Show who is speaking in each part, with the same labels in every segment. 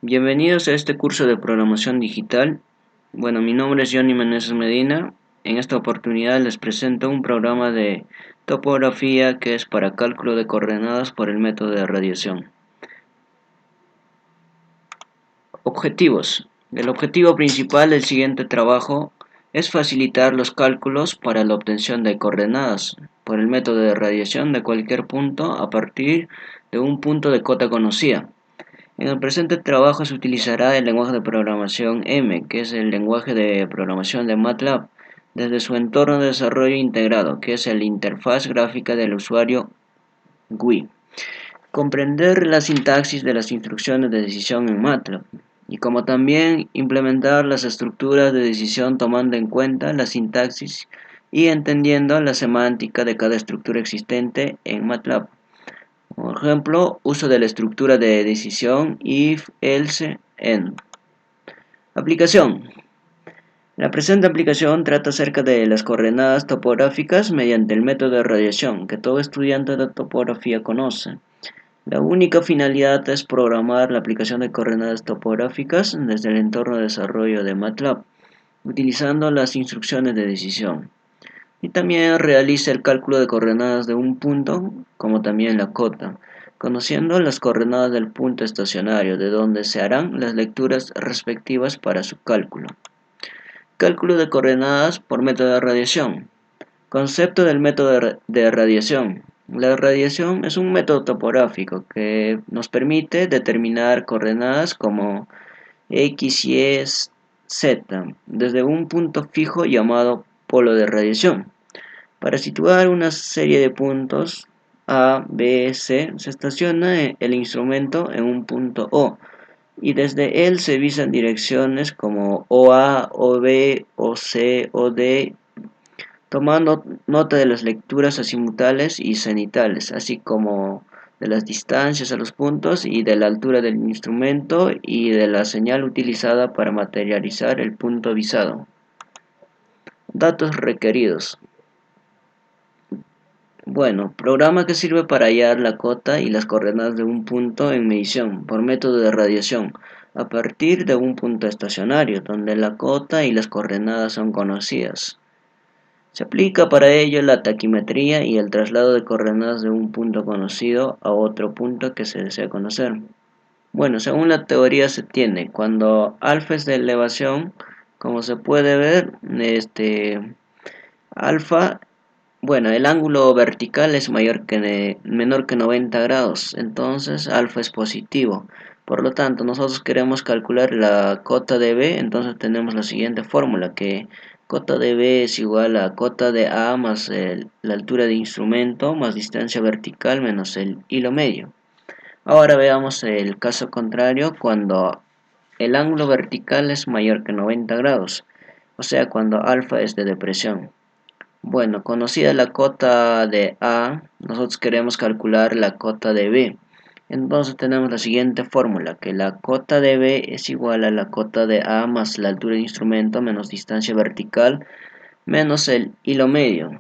Speaker 1: Bienvenidos a este curso de programación digital. Bueno, mi nombre es Johnny Meneses Medina. En esta oportunidad les presento un programa de topografía que es para cálculo de coordenadas por el método de radiación. Objetivos. El objetivo principal del siguiente trabajo es facilitar los cálculos para la obtención de coordenadas por el método de radiación de cualquier punto a partir de un punto de cota conocida. En el presente trabajo se utilizará el lenguaje de programación M, que es el lenguaje de programación de MATLAB, desde su entorno de desarrollo integrado, que es la interfaz gráfica del usuario GUI. Comprender la sintaxis de las instrucciones de decisión en MATLAB, y como también implementar las estructuras de decisión tomando en cuenta la sintaxis y entendiendo la semántica de cada estructura existente en MATLAB. Por ejemplo, uso de la estructura de decisión if, else, end. Aplicación. La presente aplicación trata acerca de las coordenadas topográficas mediante el método de radiación que todo estudiante de topografía conoce. La única finalidad es programar la aplicación de coordenadas topográficas desde el entorno de desarrollo de MATLAB, utilizando las instrucciones de decisión. Y también realiza el cálculo de coordenadas de un punto, como también la cota, conociendo las coordenadas del punto estacionario, de donde se harán las lecturas respectivas para su cálculo. Cálculo de coordenadas por método de radiación. Concepto del método de radiación. La radiación es un método topográfico que nos permite determinar coordenadas como X, Y, Z, desde un punto fijo llamado polo de radiación. Para situar una serie de puntos A, B, C, se estaciona el instrumento en un punto O y desde él se visan direcciones como OA, OB, OC, OD, tomando nota de las lecturas azimutales y cenitales, así como de las distancias a los puntos y de la altura del instrumento y de la señal utilizada para materializar el punto visado. Datos requeridos. Bueno, programa que sirve para hallar la cota y las coordenadas de un punto en medición por método de radiación a partir de un punto estacionario donde la cota y las coordenadas son conocidas. Se aplica para ello la taquimetría y el traslado de coordenadas de un punto conocido a otro punto que se desea conocer. Bueno, según la teoría se tiene, cuando alfa es de elevación, como se puede ver, alfa, bueno, el ángulo vertical es menor que 90 grados, entonces alfa es positivo. Por lo tanto, nosotros queremos calcular la cota de B, entonces tenemos la siguiente fórmula, que cota de B es igual a cota de A más la altura de instrumento más distancia vertical menos el hilo medio. Ahora veamos el caso contrario cuando el ángulo vertical es mayor que 90 grados, o sea cuando alfa es de depresión. Bueno, conocida la cota de A, nosotros queremos calcular la cota de B. Entonces tenemos la siguiente fórmula, que la cota de B es igual a la cota de A más la altura de instrumento menos distancia vertical menos el hilo medio.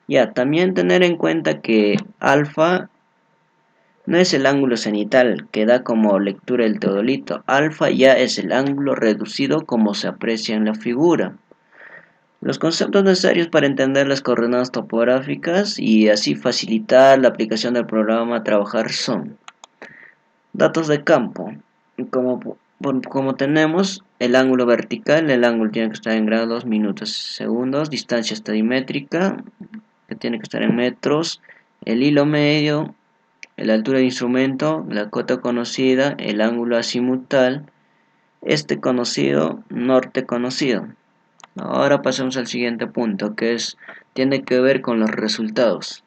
Speaker 1: Ya, también tener en cuenta que alfa no es el ángulo cenital que da como lectura el teodolito. Alfa ya es el ángulo reducido como se aprecia en la figura. Los conceptos necesarios para entender las coordenadas topográficas y así facilitar la aplicación del programa a trabajar son datos de campo. Como tenemos el ángulo vertical, el ángulo tiene que estar en grados, minutos, segundos, distancia estadimétrica, que tiene que estar en metros, el hilo medio, la altura de instrumento, la cota conocida, el ángulo azimutal, este conocido, norte conocido. Ahora pasamos al siguiente punto, tiene que ver con los resultados.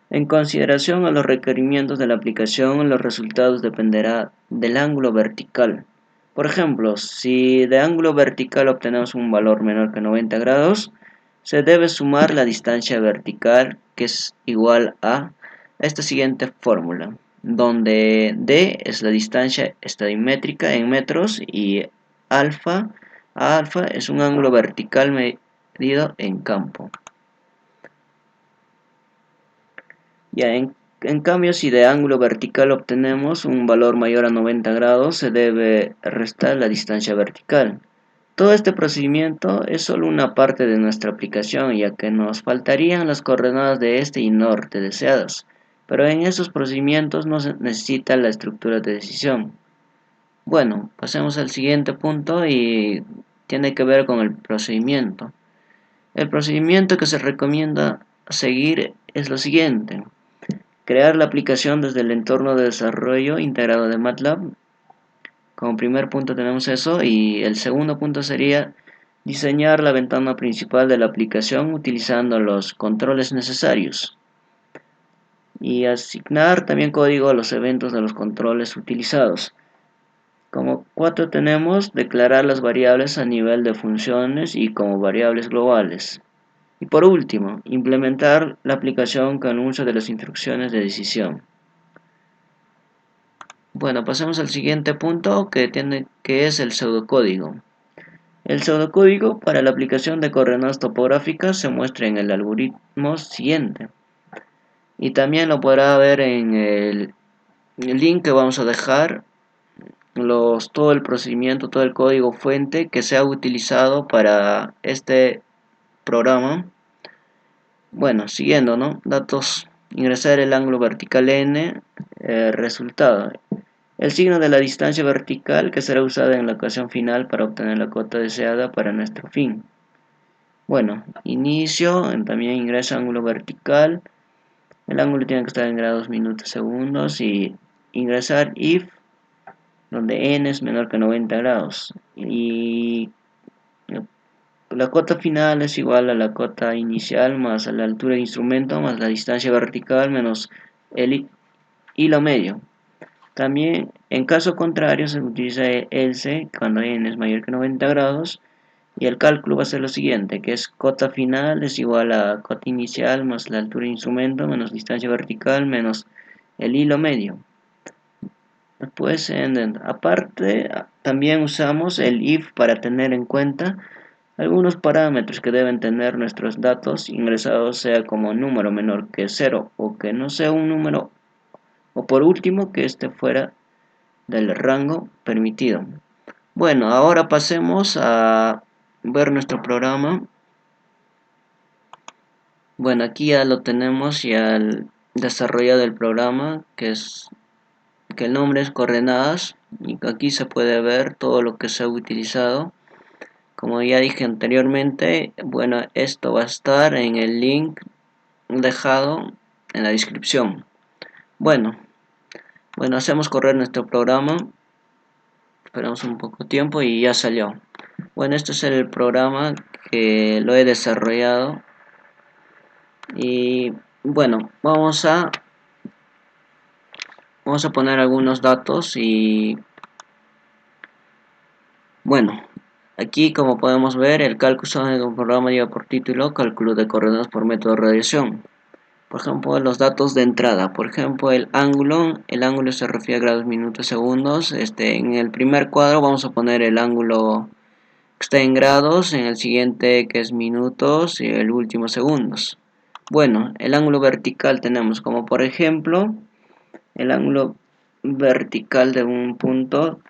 Speaker 1: En consideración a los requerimientos de la aplicación, los resultados dependerá del ángulo vertical. Por ejemplo, si de ángulo vertical obtenemos un valor menor que 90 grados, se debe sumar la distancia vertical, que es igual a esta siguiente fórmula, donde d es la distancia estadimétrica en metros y alfa es un ángulo vertical medido en campo. Ya en En cambio, si de ángulo vertical obtenemos un valor mayor a 90 grados, se debe restar la distancia vertical. Todo este procedimiento es solo una parte de nuestra aplicación, ya que nos faltarían las coordenadas de este y norte deseadas, pero en esos procedimientos no se necesita la estructura de decisión. Bueno, pasemos al siguiente punto y tiene que ver con el procedimiento. El procedimiento que se recomienda seguir es lo siguiente: crear la aplicación desde el entorno de desarrollo integrado de MATLAB. Como primer punto tenemos eso, y el segundo punto sería diseñar la ventana principal de la aplicación utilizando los controles necesarios y asignar también código a los eventos de los controles utilizados. Como 4 tenemos declarar las variables a nivel de funciones y como variables globales. Y por último, implementar la aplicación con uso de las instrucciones de decisión. Bueno, pasemos al siguiente punto que es el pseudocódigo. El pseudocódigo para la aplicación de coordenadas topográficas se muestra en el algoritmo siguiente. Y también lo podrá ver en el link que vamos a dejar, todo el procedimiento, todo el código fuente que se ha utilizado para este programa. Bueno, siguiendo, ¿no? Datos, ingresar el ángulo vertical n, resultado. El signo de la distancia vertical que será usada en la ecuación final para obtener la cota deseada para nuestro fin. Bueno, inicio, también ingresa ángulo vertical. El ángulo tiene que estar en grados, minutos, segundos y ingresar if, donde n es menor que 90 grados. Y la cota final es igual a la cota inicial más a la altura de instrumento más la distancia vertical menos el hilo medio. También, en caso contrario, se utiliza else cuando n es mayor que 90 grados. Y el cálculo va a ser lo siguiente, que es cota final es igual a cota inicial más la altura de instrumento menos distancia vertical menos el hilo medio. Después, aparte, también usamos el if para tener en cuenta algunos parámetros que deben tener nuestros datos ingresados, sea como número menor que 0 o que no sea un número, o por último que esté fuera del rango permitido. Bueno, ahora pasemos a ver nuestro programa. Bueno, aquí ya lo tenemos ya desarrollado el programa, que el nombre es coordenadas, y aquí se puede ver todo lo que se ha utilizado. Como ya dije anteriormente, bueno, esto va a estar en el link dejado en la descripción. Bueno, hacemos correr nuestro programa, esperamos un poco tiempo y ya salió. Bueno, este es el programa que lo he desarrollado. Y bueno, vamos a poner algunos datos. Y bueno, aquí como podemos ver, el cálculo de un programa lleva por título cálculo de coordenadas por método de radiación. Por ejemplo, los datos de entrada, por ejemplo, el ángulo se refiere a grados, minutos, segundos. En el primer cuadro vamos a poner el ángulo que está en grados, en el siguiente que es minutos y el último segundos. Bueno, el ángulo vertical tenemos como por ejemplo el ángulo vertical de un punto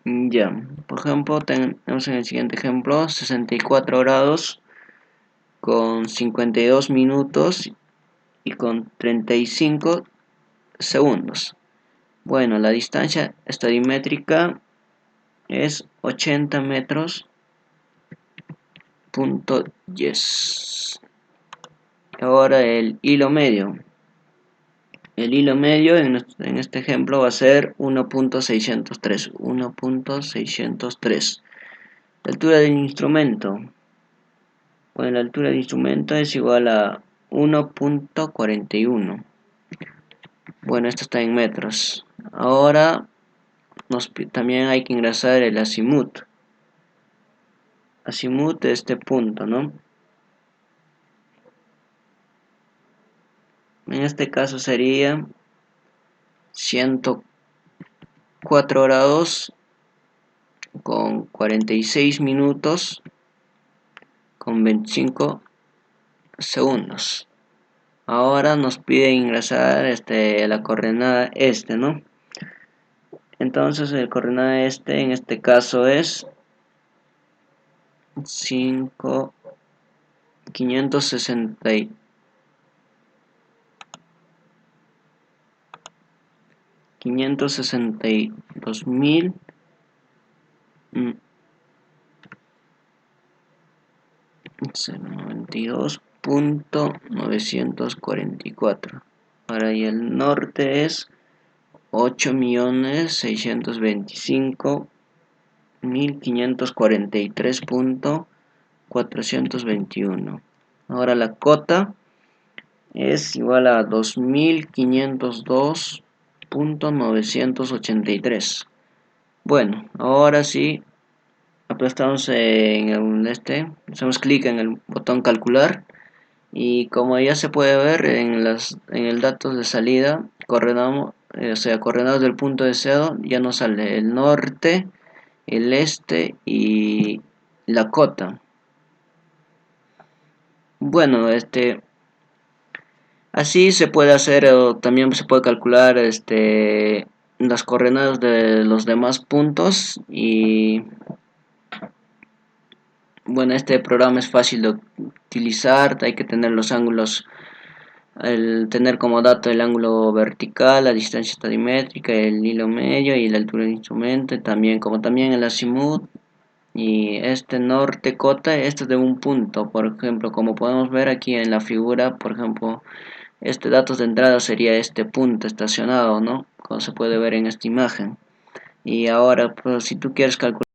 Speaker 1: ya, por ejemplo tenemos en el siguiente ejemplo 64 grados con 52 minutos y con 35 segundos. Bueno, la distancia estadimétrica es 80 metros punto yes. Ahora el hilo medio. El hilo medio en este ejemplo va a ser 1.603. 1.603. La altura del instrumento. Bueno, la altura del instrumento es igual a 1.41. Bueno, esto está en metros. Ahora también hay que ingresar el azimut. Azimut de este punto, ¿no? En este caso sería 104 grados con 46 minutos con 25 segundos. Ahora nos pide ingresar la coordenada ¿no? Entonces el coordenada en este caso es 5 560 562.000 92.944. Ahora y el norte es 8.625.543.421. Ahora la cota es igual a 2.502.983. Bueno, ahora sí aplastamos en hacemos clic en el botón calcular y como ya se puede ver en el datos de salida, coordenadas del punto deseado, ya nos sale el norte, el este y la cota. Bueno, así se puede hacer, o también se puede calcular las coordenadas de los demás puntos. Y bueno, este programa es fácil de utilizar, hay que tener los ángulos, el tener como dato el ángulo vertical, la distancia estadimétrica, el hilo medio y la altura del instrumento, y también como también el azimut. Y este norte cota, este es de un punto, por ejemplo, como podemos ver aquí en la figura, por ejemplo, datos de entrada sería este punto estacionado, ¿no? Como se puede ver en esta imagen. Y ahora, pues, si tú quieres calcular